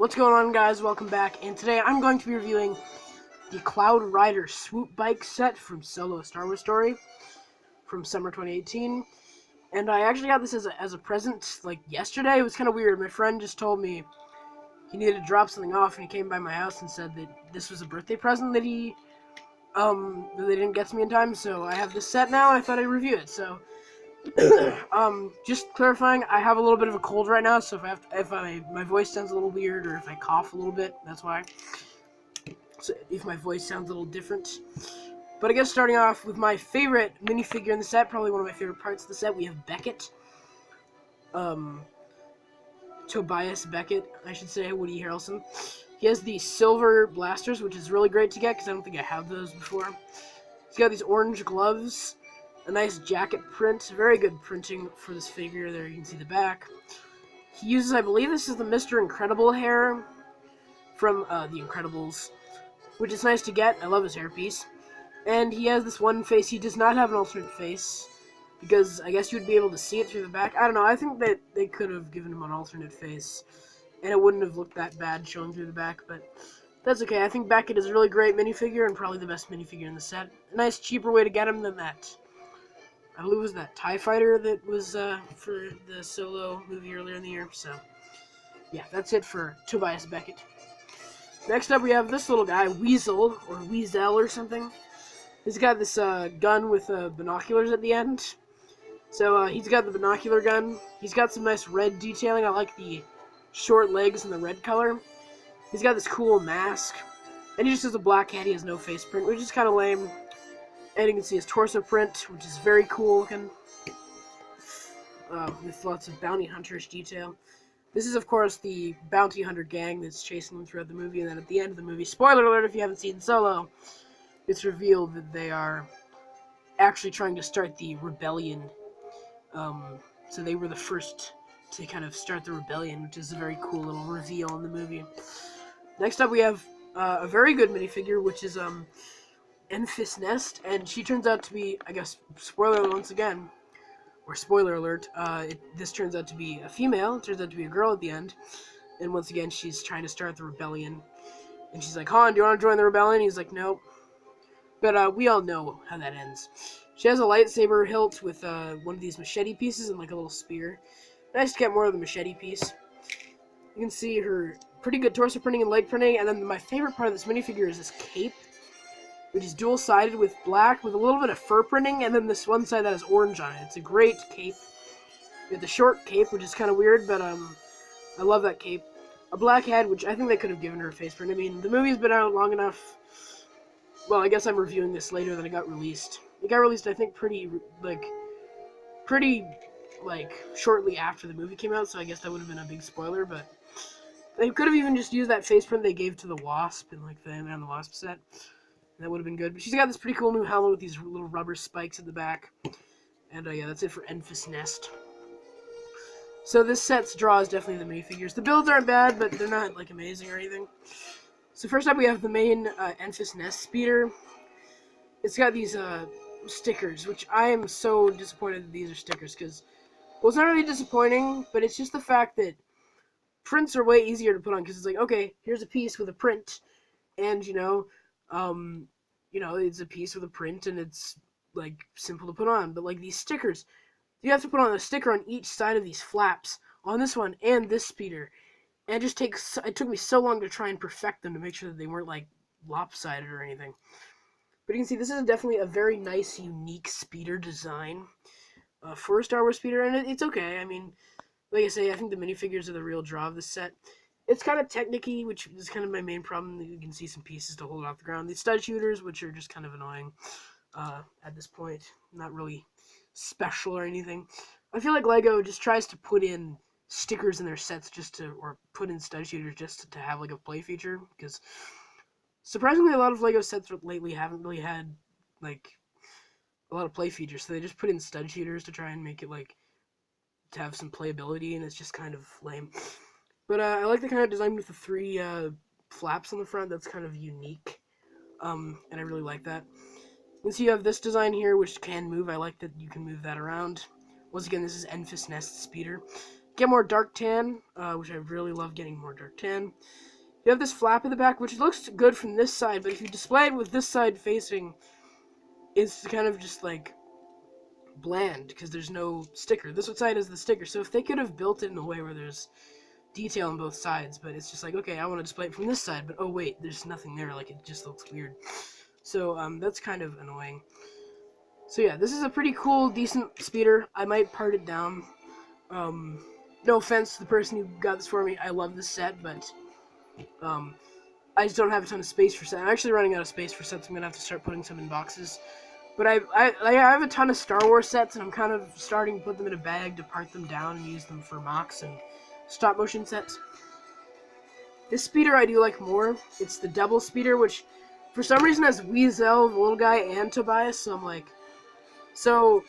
What's going on, guys? Welcome back, and today I'm going to be reviewing the Cloud Rider swoop bike set from Solo: A Star Wars Story from summer 2018. And I actually got this as a present, like, yesterday. It was kind of weird. My friend just told me he needed to drop something off, and he came by my house and said that this was a birthday present that that they didn't get to me in time, so I have this set now, and I thought I'd review it, so... just clarifying, I have a little bit of a cold right now, so if my voice sounds a little weird, or if I cough a little bit, that's why. So if my voice sounds a little different. But I guess starting off with my favorite minifigure in the set, probably one of my favorite parts of the set, we have Beckett. Tobias Beckett, I should say, Woody Harrelson. He has the silver blasters, which is really great to get, because I don't think I have those before. He's got these orange gloves. A nice jacket print, very good printing for this figure. There you can see the back. He uses, I believe this is the Mr. Incredible hair from The Incredibles, which is nice to get. I love his hairpiece. And he has this one face. He does not have an alternate face, because I guess you'd be able to see it through the back. I don't know, I think that they could have given him an alternate face, and it wouldn't have looked that bad showing through the back, but that's okay. I think Beckett is a really great minifigure, and probably the best minifigure in the set. A nice, cheaper way to get him than that. I believe it was that TIE Fighter that was for the Solo movie earlier in the year. So, yeah, that's it for Tobias Beckett. Next up, we have this little guy, Weasel, or Weasel or something. He's got this gun with binoculars at the end. So, he's got the binocular gun. He's got some nice red detailing. I like the short legs and the red color. He's got this cool mask. And he just has a black head. He has no face print, which is kind of lame. And you can see his torso print, which is very cool looking, with lots of bounty hunterish detail. This is, of course, the bounty hunter gang that's chasing them throughout the movie, and then at the end of the movie, spoiler alert if you haven't seen Solo, it's revealed that they are actually trying to start the rebellion. So they were the first to kind of start the rebellion, which is a very cool little reveal in the movie. Next up, we have a very good minifigure, which is Enfys Nest, and she turns out to be, I guess, spoiler once again, or spoiler alert, this turns out to be a female. It turns out to be a girl at the end, and once again, she's trying to start the rebellion, and she's like, Han, do you want to join the rebellion? He's like, nope, but we all know how that ends. She has a lightsaber hilt with one of these machete pieces and like a little spear. Nice to get more of the machete piece. You can see her pretty good torso printing and leg printing, and then my favorite part of this minifigure is this cape, which is dual-sided with black, with a little bit of fur printing, and then this one side that has orange on it. It's a great cape. We have the short cape, which is kind of weird, but I love that cape. A black head, which I think they could have given her a face print. I mean, the movie's been out long enough. Well, I guess I'm reviewing this later than it got released. It got released, I think, pretty, shortly after the movie came out, so I guess that would have been a big spoiler, but they could have even just used that face print they gave to the Wasp in, like, the Ant-Man and the Wasp set. That would have been good. But she's got this pretty cool new helmet with these little rubber spikes at the back. And yeah, that's it for Enfys Nest. So this set's draw is definitely the minifigures. The builds aren't bad, but they're not, like, amazing or anything. So first up, we have the main Enfys Nest speeder. It's got these stickers, which I am so disappointed that these are stickers, because, well, it's not really disappointing, but it's just the fact that prints are way easier to put on, because it's like, okay, here's a piece with a print, and, it's a piece with a print, and it's, like, simple to put on. But, like, these stickers, you have to put on a sticker on each side of these flaps, on this one and this speeder. And it took me so long to try and perfect them to make sure that they weren't, like, lopsided or anything. But you can see this is definitely a very nice, unique speeder design for a Star Wars speeder, and it's okay. I mean, like I say, I think the minifigures are the real draw of this set. It's kind of technicky, which is kind of my main problem. You can see some pieces to hold it off the ground. These stud shooters, which are just kind of annoying at this point. Not really special or anything. I feel like LEGO just tries to put in stickers in their sets or put in stud shooters just to have, like, a play feature. Because, surprisingly, a lot of LEGO sets lately haven't really had, like, a lot of play features. So they just put in stud shooters to try and make it, like, to have some playability, and it's just kind of lame. But I like the kind of design with the three flaps on the front. That's kind of unique, and I really like that. And so you have this design here, which can move. I like that you can move that around. Once again, this is Enfys Nest speeder. get more dark tan, which I really love getting more dark tan. You have this flap in the back, which looks good from this side, but if you display it with this side facing, it's kind of just like bland because there's no sticker. This side is the sticker, so if they could have built it in a way where there's detail on both sides, but it's just like, okay, I want to display it from this side, but oh wait, there's nothing there, like it just looks weird. So that's kind of annoying. So yeah, this is a pretty cool, decent speeder. I might part it down. No offense to the person who got this for me. I love this set, but I just don't have a ton of space for sets. I'm actually running out of space for sets. I'm gonna have to start putting some in boxes. But I have a ton of Star Wars sets, and I'm kind of starting to put them in a bag to part them down and use them for mocks and stop motion sets. This speeder I do like more. It's the double speeder, which for some reason has Weasel, the little guy, and Tobias. So I'm like, so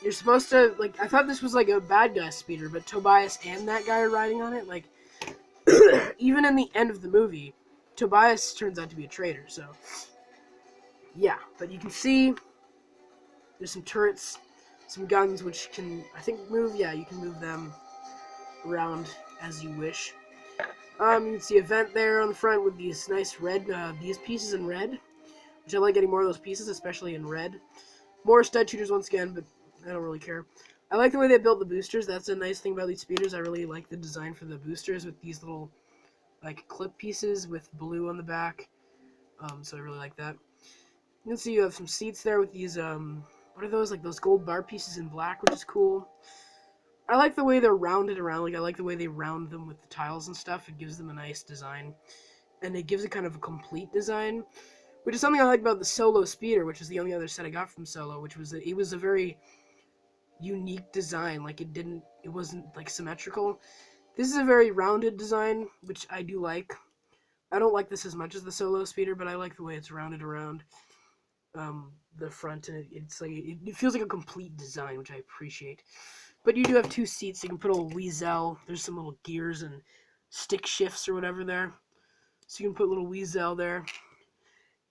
you're supposed to, like, I thought this was like a bad guy speeder, but Tobias and that guy are riding on it. Like, even in the end of the movie, Tobias turns out to be a traitor. So yeah, but you can see there's some turrets, some guns, which can, I think, move. Yeah, you can move them around as you wish. You can see a vent there on the front with these nice red, these pieces in red, which I like getting more of those pieces, especially in red. More stud shooters once again, but I don't really care. I like the way they built the boosters. That's a nice thing about these speeders. I really like the design for the boosters with these little, like, clip pieces with blue on the back. So I really like that. You can see you have some seats there with these, what are those? Like those gold bar pieces in black, which is cool. I like the way they're rounded around. Like, I like the way they round them with the tiles and stuff. It gives them a nice design. And it gives it kind of a complete design, which is something I like about the Solo speeder, which is the only other set I got from Solo, which was it was a very unique design. Like, it wasn't like symmetrical. This is a very rounded design, which I do like. I don't like this as much as the Solo speeder, but I like the way it's rounded around the front, and it's like it feels like a complete design, which I appreciate. But you do have two seats. You can put a little Weasel. There's some little gears and stick shifts or whatever there, so you can put a little Weasel there,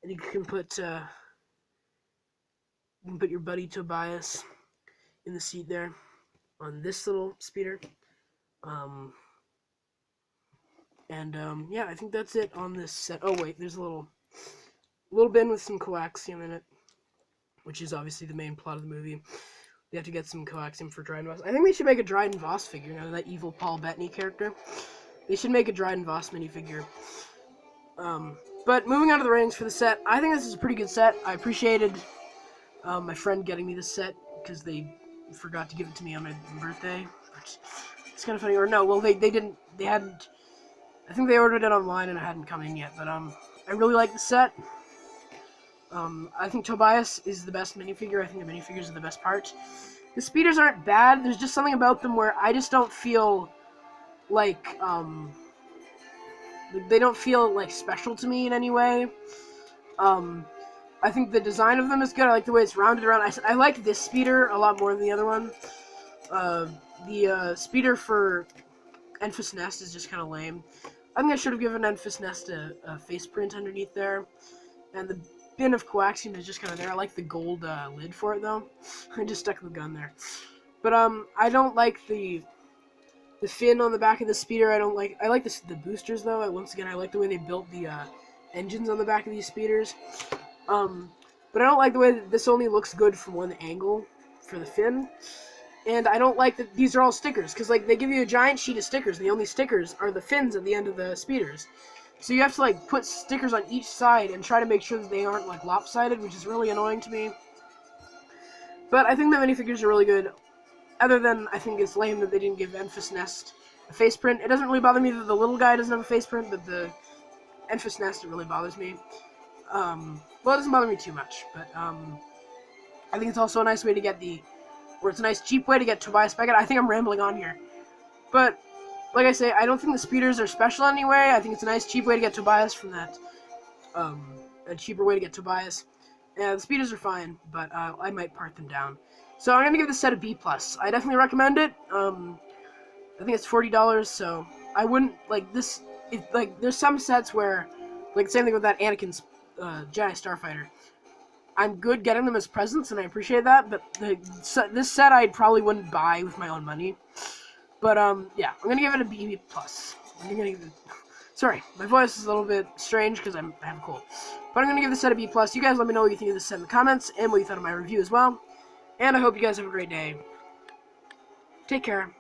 and you can put your buddy Tobias in the seat there on this little speeder. Yeah, I think that's it on this set. Oh wait, there's a little bin with some coaxium in it, which is obviously the main plot of the movie. They have to get some coaxium for Dryden Voss. I think they should make a Dryden Voss figure, you know, that evil Paul Bettany character. They should make a Dryden Voss minifigure. But moving on to the ratings for the set, I think this is a pretty good set. I appreciated my friend getting me this set, because they forgot to give it to me on my birthday. It's kind of funny. Or no, well, they hadn't, I think they ordered it online and it hadn't come in yet. But I really like the set. I think Tobias is the best minifigure. I think the minifigures are the best part. The speeders aren't bad. There's just something about them where I just don't feel like, they don't feel like special to me in any way. I think the design of them is good. I like the way it's rounded around. I like this speeder a lot more than the other one. The speeder for Enfys Nest is just kind of lame. I think I should have given Enfys Nest a face print underneath there. And the bin of coaxium is just kind of there. I like the gold lid for it, though. I just stuck the gun there. But I don't like the fin on the back of the speeder. I like the boosters, though. Once again, I like the way they built the engines on the back of these speeders. But I don't like the way that this only looks good from one angle for the fin. And I don't like that these are all stickers, because like they give you a giant sheet of stickers, and the only stickers are the fins at the end of the speeders. So you have to like put stickers on each side and try to make sure that they aren't like lopsided, which is really annoying to me. But I think the minifigures are really good. Other than I think it's lame that they didn't give Enfys Nest a face print. It doesn't really bother me that the little guy doesn't have a face print, but the Enfys Nest, it really bothers me. Well, it doesn't bother me too much, but I think it's also a nice way to get it's a nice cheap way to get Tobias back. I think I'm rambling on here, but like I say, I don't think the speeders are special anyway. I think it's a nice cheap way to get Tobias from that, a cheaper way to get Tobias. Yeah, the speeders are fine, but I might part them down. So I'm gonna give this set a B+. I definitely recommend it. I think it's $40, so I wouldn't like this. There's some sets where, like, same thing with that Anakin Jedi Starfighter. I'm good getting them as presents, and I appreciate that, but this set I probably wouldn't buy with my own money. But yeah, I'm gonna give it a B plus. I'm gonna give it. Sorry, my voice is a little bit strange because I have a cold. But I'm gonna give this set a B plus. You guys let me know what you think of this set in the comments and what you thought of my review as well. And I hope you guys have a great day. Take care.